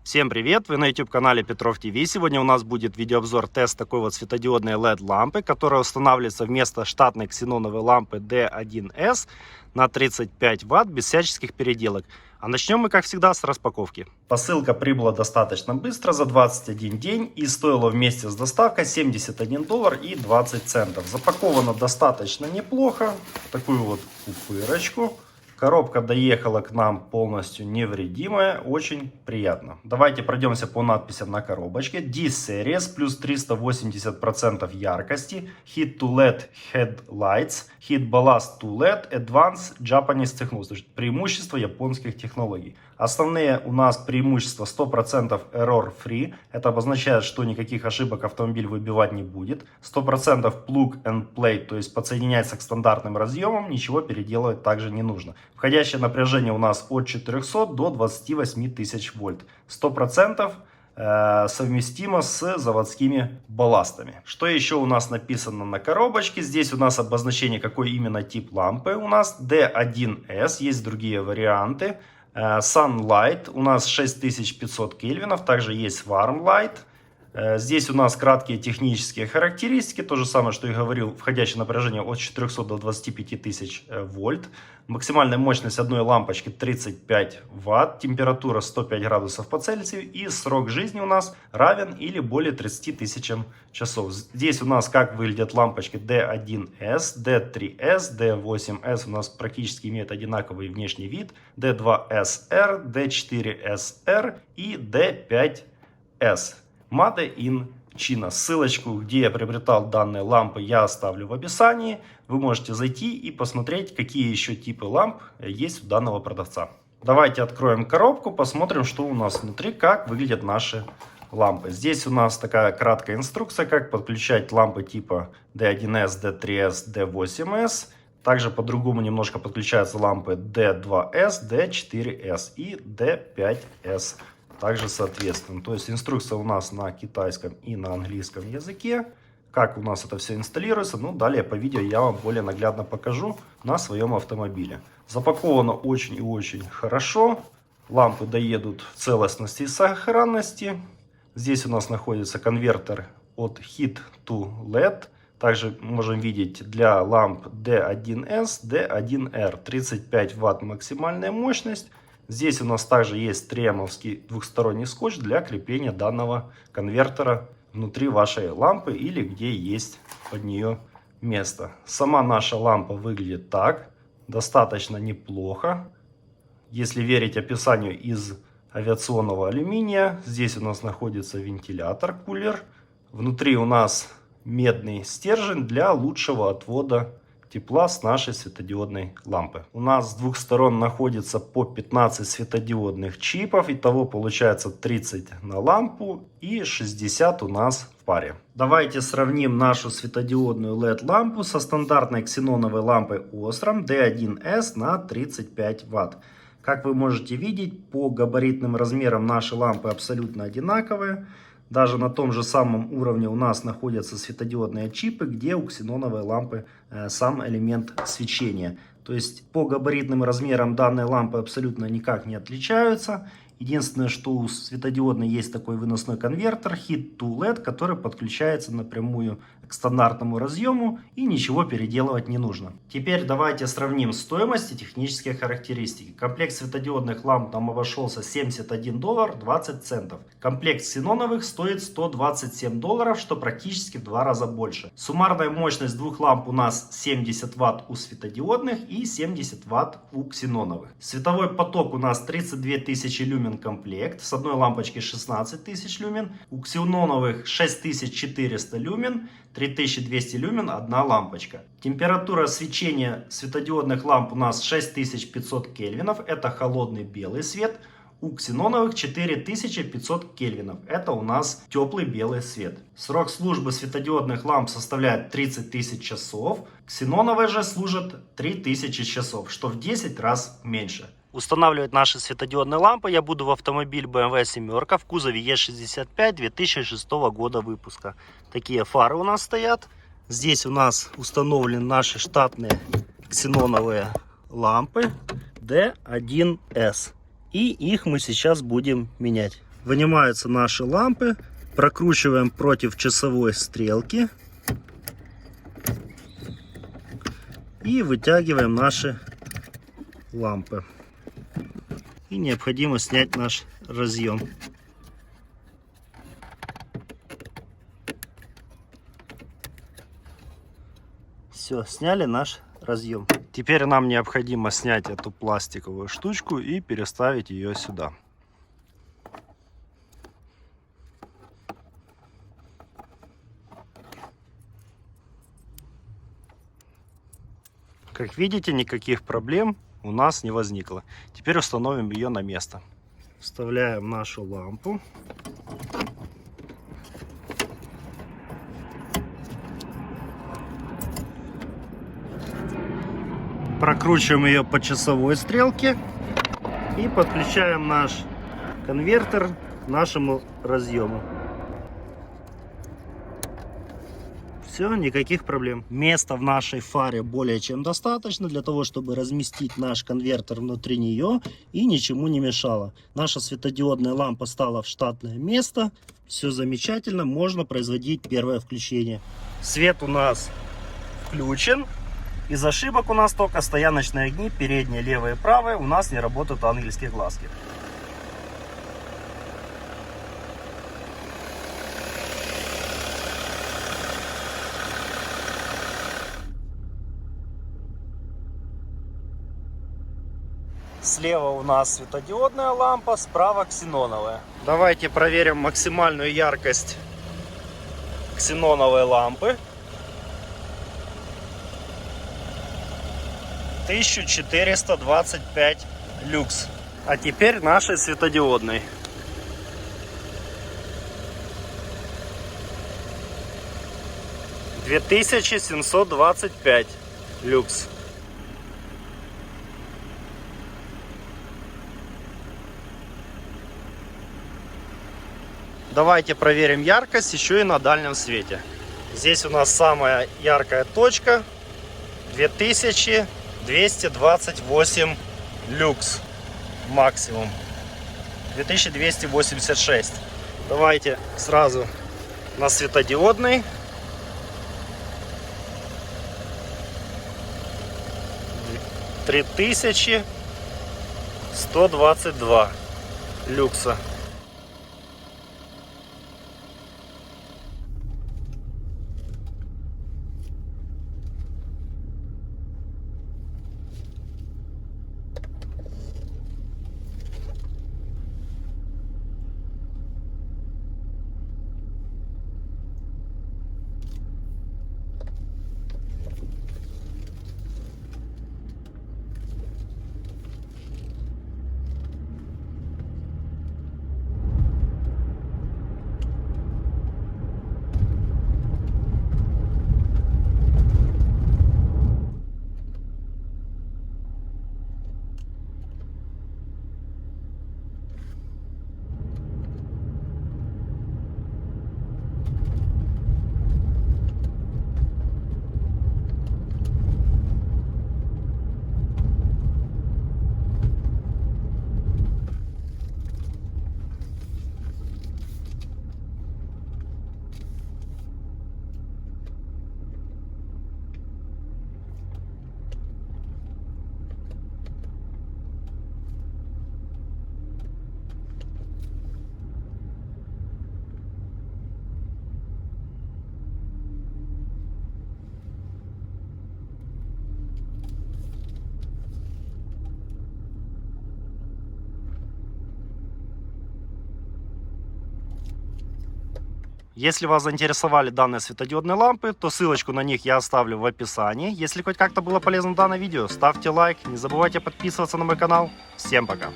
Всем привет! Вы на YouTube канале Петров ТВ. Сегодня у нас будет видеообзор тест такой вот светодиодной LED лампы, которая устанавливается вместо штатной ксеноновой лампы D1S на 35 Вт без всяческих переделок. А начнем мы, как всегда, с распаковки. Посылка прибыла достаточно быстро, за 21 день, и стоила вместе с доставкой $71 и 20 центов. Запаковано достаточно неплохо, в такую вот пупырочку. Коробка доехала к нам полностью невредимая, очень приятно. Давайте пройдемся по надписям на коробочке. D-Series, плюс 380% яркости, Heat to LED Headlights, Heat Ballast to LED, Advanced Japanese Technology, то есть преимущества японских технологий. Основные у нас преимущества: 100% error free, это обозначает, что никаких ошибок автомобиль выбивать не будет. 100% plug and play, то есть подсоединяется к стандартным разъемам, ничего переделывать также не нужно. Входящее напряжение у нас от 400 до 28 тысяч вольт. 100% совместимо с заводскими балластами. Что еще у нас написано на коробочке? Здесь у нас обозначение, какой именно тип лампы у нас. D1S, есть другие варианты. Sunlight у нас 6500 кельвинов, также есть Warm Light. Здесь у нас краткие технические характеристики, то же самое, что и говорил, входящее напряжение от 400 до 25 тысяч вольт. Максимальная мощность одной лампочки 35 Вт, температура 105 градусов по Цельсию и срок жизни у нас равен или более 30 тысячам часов. Здесь у нас как выглядят лампочки D1S, D3S, D8S у нас практически имеют одинаковый внешний вид, D2SR, D4SR и D5S. Made in China. Ссылочку, где я приобретал данные лампы, я оставлю в описании. Вы можете зайти и посмотреть, какие еще типы ламп есть у данного продавца. Давайте откроем коробку, посмотрим, что у нас внутри, как выглядят наши лампы. Здесь у нас такая краткая инструкция, как подключать лампы типа D1S, D3S, D8S. Также по-другому немножко подключаются лампы D2S, D4S и D5S. Также соответственно. То есть инструкция у нас на китайском и на английском языке. Как у нас это все инсталируется, ну далее по видео я вам более наглядно покажу на своем автомобиле. Запаковано очень и очень хорошо. Лампы доедут в целостности и сохранности. Здесь у нас находится конвертер от Heat to LED. Также можем видеть для ламп D1S, D1R 35 Вт максимальная мощность. Здесь у нас также есть триэмовский двухсторонний скотч для крепления данного конвертера внутри вашей лампы или где есть под нее место. Сама наша лампа выглядит так, достаточно неплохо. Если верить описанию из авиационного алюминия, здесь у нас находится вентилятор, кулер. Внутри у нас медный стержень для лучшего отвода тепла с нашей светодиодной лампы. У нас с двух сторон находится по 15 светодиодных чипов. Итого получается 30 на лампу и 60 у нас в паре. Давайте сравним нашу светодиодную LED лампу со стандартной ксеноновой лампой Osram D1S на 35 Вт. Как вы можете видеть, по габаритным размерам наши лампы абсолютно одинаковые. Даже на том же самом уровне у нас находятся светодиодные чипы, где у ксеноновой лампы сам элемент свечения. То есть по габаритным размерам данные лампы абсолютно никак не отличаются. Единственное, что у светодиодной есть такой выносной конвертер Heat to LED, который подключается напрямую к стандартному разъему и ничего переделывать не нужно. Теперь давайте сравним стоимость и технические характеристики. Комплект светодиодных ламп нам обошелся $71 20 центов. Комплект ксеноновых стоит $127, что практически в 2 раза больше. Суммарная мощность двух ламп у нас 70 Вт у светодиодных и 70 Вт у ксеноновых. Световой поток у нас 32 тысячи люмен комплект. С одной лампочки 16 тысяч люмен. У ксеноновых 6400 люмен. 3200 люмен одна лампочка. Температура свечения светодиодных ламп у нас 6500 кельвинов. Это холодный белый свет. У ксеноновых 4500 кельвинов. Это у нас теплый белый свет. Срок службы светодиодных ламп составляет 30 тысяч часов. Ксеноновые же служат 3000 часов, что в 10 раз меньше. Устанавливать наши светодиодные лампы я буду в автомобиль BMW 7 в кузове E65 2006 года выпуска. Такие фары у нас стоят. Здесь у нас установлены наши штатные ксеноновые лампы D1S. И их мы сейчас будем менять. Вынимаются наши лампы. Прокручиваем против часовой стрелки. И вытягиваем наши лампы. И необходимо снять наш разъем. Все, сняли наш разъем. Теперь нам необходимо снять эту пластиковую штучку и переставить ее сюда. Как видите, никаких проблем у нас не возникло. Теперь установим ее на место. Вставляем нашу лампу. Прокручиваем ее по часовой стрелке и подключаем наш конвертер к нашему разъему. Все, никаких проблем. Места в нашей фаре более чем достаточно для того, чтобы разместить наш конвертер внутри нее и ничему не мешало. Наша светодиодная лампа стала в штатное место. Все замечательно, можно производить первое включение. Свет у нас включен. Из ошибок у нас только стояночные огни, передние, левые и правые. У нас не работают ангельские глазки. Слева у нас светодиодная лампа, справа ксеноновая. Давайте проверим максимальную яркость ксеноновой лампы. 1425 люкс. А теперь нашей светодиодной. — 2725 люкс. Давайте проверим яркость еще и на дальнем свете. Здесь у нас самая яркая точка. 2228 люкс максимум. 2286. Давайте сразу на светодиодный. 3122 люкса. Если вас заинтересовали данные светодиодные лампы, то ссылочку на них я оставлю в описании. Если хоть как-то было полезно данное видео, ставьте лайк, не забывайте подписываться на мой канал. Всем пока!